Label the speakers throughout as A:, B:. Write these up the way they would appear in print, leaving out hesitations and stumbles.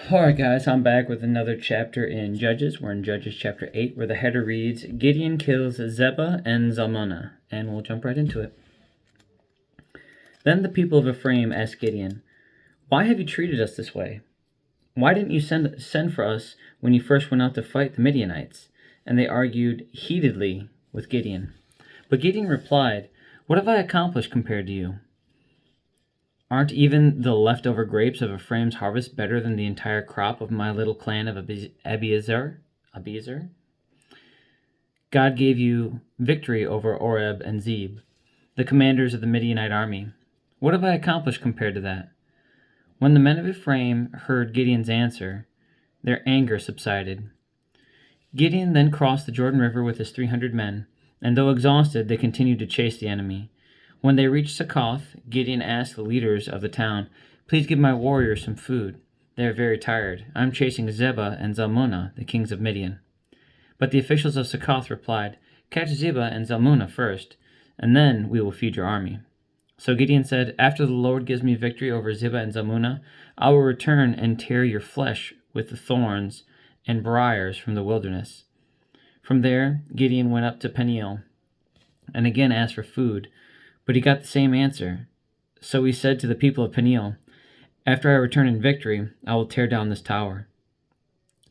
A: Alright, guys, I'm back with another chapter in Judges. We're in Judges chapter 8, where the header reads, Gideon kills Zebah and Zalmunna, and we'll jump right into it. Then the people of Ephraim asked Gideon, Why have you treated us this way? Why didn't you send for us when you first went out to fight the Midianites? And they argued heatedly with Gideon. But Gideon replied, What have I accomplished compared to you? Aren't even the leftover grapes of Ephraim's harvest better than the entire crop of my little clan of Abiezer? God gave you victory over Oreb and Zeb, the commanders of the Midianite army. What have I accomplished compared to that? When the men of Ephraim heard Gideon's answer, their anger subsided. Gideon then crossed the Jordan River with his 300 men, and though exhausted, they continued to chase the enemy. When they reached Succoth, Gideon asked the leaders of the town, Please give my warriors some food. They are very tired. I am chasing Zebah and Zalmunna, the kings of Midian. But the officials of Succoth replied, Catch Zebah and Zalmunna first, and then we will feed your army. So Gideon said, After the Lord gives me victory over Zebah and Zalmunna, I will return and tear your flesh with the thorns and briars from the wilderness. From there, Gideon went up to Peniel and again asked for food, but he got the same answer. So he said to the people of Peniel, After I return in victory, I will tear down this tower.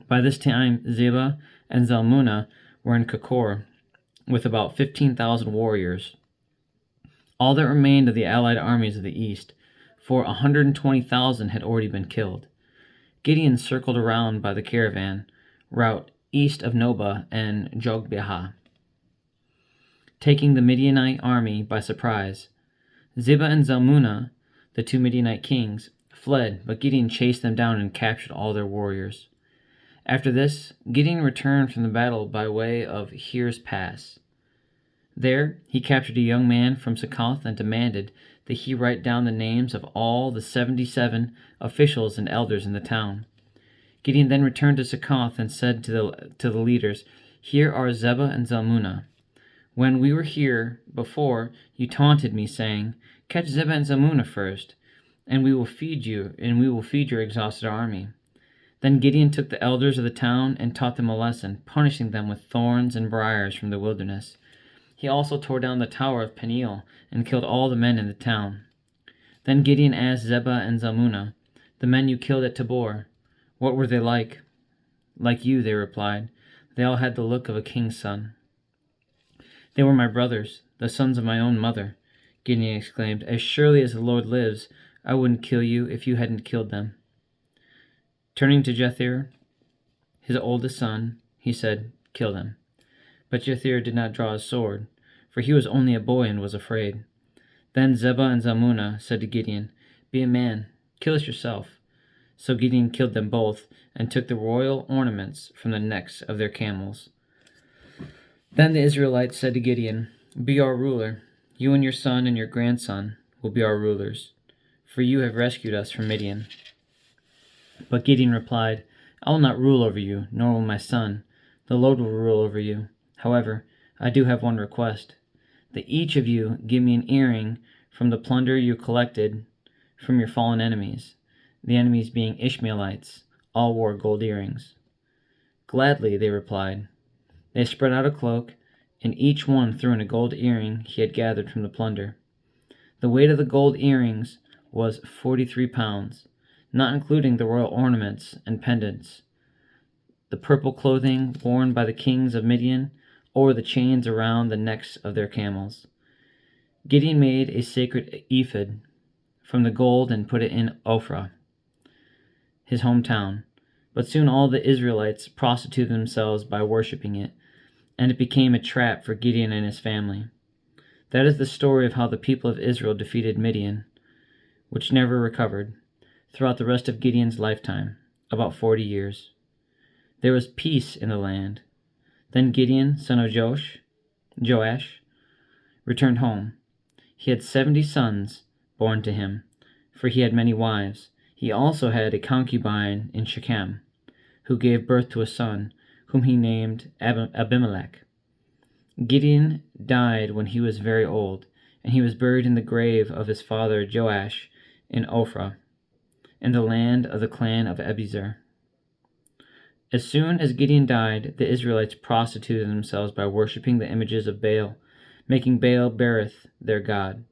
A: By this time, Zebah and Zalmunna were in Kakor with about 15,000 warriors, all that remained of the allied armies of the east, for 120,000 had already been killed. Gideon circled around by the caravan route east of Nobah and Jogbehah, taking the Midianite army by surprise. Zebah and Zalmunna, the two Midianite kings, fled, but Gideon chased them down and captured all their warriors. After this, Gideon returned from the battle by way of Here's Pass. There, he captured a young man from Succoth and demanded that he write down the names of all the 77 officials and elders in the town. Gideon then returned to Succoth and said to the leaders, Here are Zebah and Zalmunna. When we were here before, you taunted me, saying, Catch Zebah and Zalmunna first, and we will feed you, and we will feed your exhausted army. Then Gideon took the elders of the town and taught them a lesson, punishing them with thorns and briars from the wilderness. He also tore down the tower of Peniel and killed all the men in the town. Then Gideon asked Zebah and Zalmunna, The men you killed at Tabor, what were they like? Like you, they replied. They all had the look of a king's son. They were my brothers, the sons of my own mother, Gideon exclaimed. As surely as the Lord lives, I wouldn't kill you if you hadn't killed them. Turning to Jether, his oldest son, he said, Kill them. But Jether did not draw his sword, for he was only a boy and was afraid. Then Zebah and Zalmunna said to Gideon, Be a man, kill us yourself. So Gideon killed them both and took the royal ornaments from the necks of their camels. Then the Israelites said to Gideon, Be our ruler. You and your son and your grandson will be our rulers, for you have rescued us from Midian. But Gideon replied, I will not rule over you, nor will my son. The Lord will rule over you. However, I do have one request, that each of you give me an earring from the plunder you collected from your fallen enemies. The enemies being Ishmaelites, all wore gold earrings. Gladly, they replied. They spread out a cloak, and each one threw in a gold earring he had gathered from the plunder. The weight of the gold earrings was 43 pounds, not including the royal ornaments and pendants, the purple clothing worn by the kings of Midian, or the chains around the necks of their camels. Gideon made a sacred ephod from the gold and put it in Ophrah, his hometown. But soon all the Israelites prostituted themselves by worshipping it, and it became a trap for Gideon and his family. That is the story of how the people of Israel defeated Midian, which never recovered, throughout the rest of Gideon's lifetime, about 40 years. There was peace in the land. Then Gideon, son of Joash, returned home. He had 70 sons born to him, for he had many wives. He also had a concubine in Shechem, who gave birth to a son, whom he named Abimelech. Gideon died when he was very old, and he was buried in the grave of his father Joash in Ophrah, in the land of the clan of Abiezer. As soon as Gideon died, the Israelites prostituted themselves by worshiping the images of Baal, making Baal Berith their god.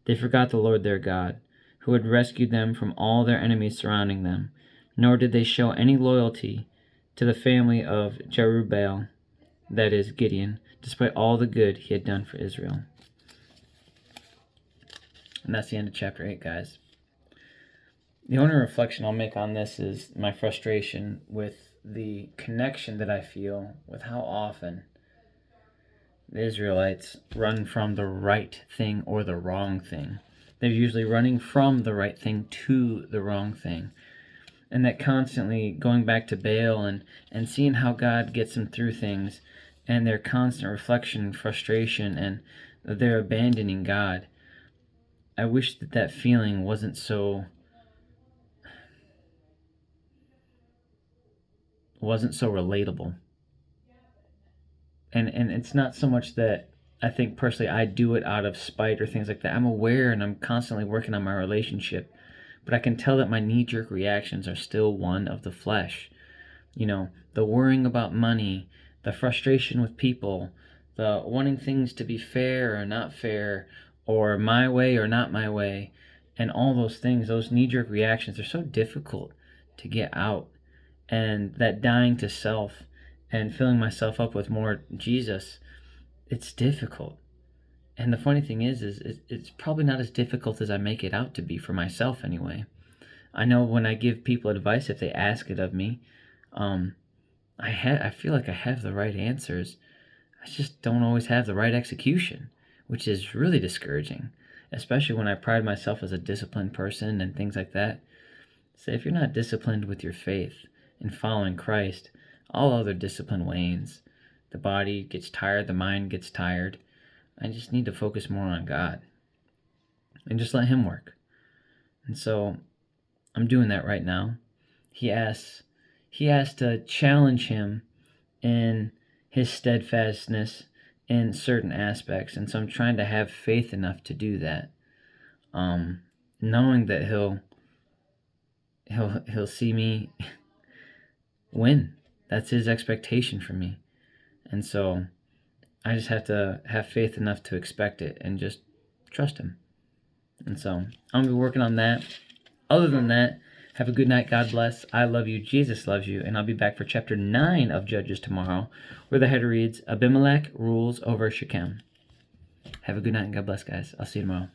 A: They forgot the Lord their God, who had rescued them from all their enemies surrounding them, nor did they show any loyalty to the family of Jerubbaal, that is, Gideon, despite all the good he had done for Israel. And that's the end of chapter 8, guys. The only reflection I'll make on this is my frustration with the connection that I feel with how often the Israelites run from the right thing or the wrong thing. They're usually running from the right thing to the wrong thing. And that constantly going back to Baal and seeing how God gets them through things, and their constant reflection and frustration, and their abandoning God. I wish that feeling wasn't so relatable. And it's not so much that I think personally I do it out of spite or things like that. I'm aware and I'm constantly working on my relationship, but I can tell that my knee-jerk reactions are still one of the flesh. The worrying about money, the frustration with people, the wanting things to be fair or not fair, or my way or not my way, and all those things, those knee-jerk reactions are so difficult to get out. And that dying to self and filling myself up with more Jesus, it's difficult. And the funny thing is it's probably not as difficult as I make it out to be for myself anyway. I know when I give people advice, if they ask it of me, I feel like I have the right answers. I just don't always have the right execution, which is really discouraging, especially when I pride myself as a disciplined person and things like that. So if you're not disciplined with your faith and following Christ, all other discipline wanes. The body gets tired, the mind gets tired. I just need to focus more on God and just let Him work. And so I'm doing that right now. He asks to challenge him in his steadfastness in certain aspects, and so I'm trying to have faith enough to do that, knowing that he'll see me win. That's his expectation for me, and so I just have to have faith enough to expect it and just trust him. And so I'm gonna be working on that. Other than that, have a good night. God bless. I love you. Jesus loves you. And I'll be back for chapter 9 of Judges tomorrow, where the header reads, Abimelech rules over Shechem. Have a good night and God bless, guys. I'll see you tomorrow.